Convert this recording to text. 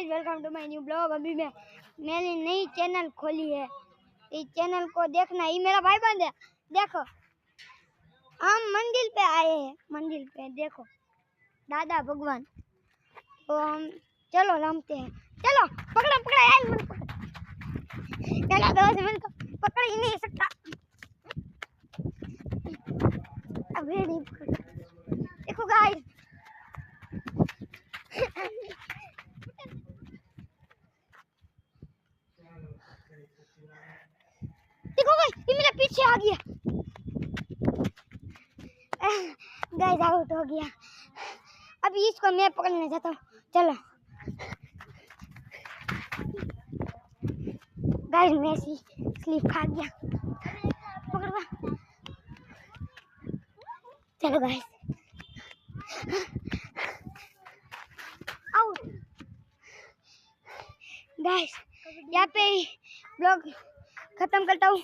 Guys, welcome to my new blog. अभी मैंने नई चैनल खोली है, इस चैनल को देखना। ये मेरा भाईबंद है। देखो, हम मंदिर पे आए हैं। मंदिर पे देखो दादा भगवान। तो हम चलो रमते हैं। चलो पकड़ा पकड़ा यार, मन पकड़। चलो दोस्त, मन को पकड़ ही नहीं सकता। अबे नहीं पकड़। देखो गाइस, देखो गाइस, ये मेरे पीछे आ गया। गाइस आउट हो गया। अभी इसको मैं पकड़ने जाता हूँ। चलो गाइस, मेसी स्लिप खा गया। पकड़वा। चलो गाइस, आउट। गाइस यहाँ पे ब्लॉग खत्म करता हूँ।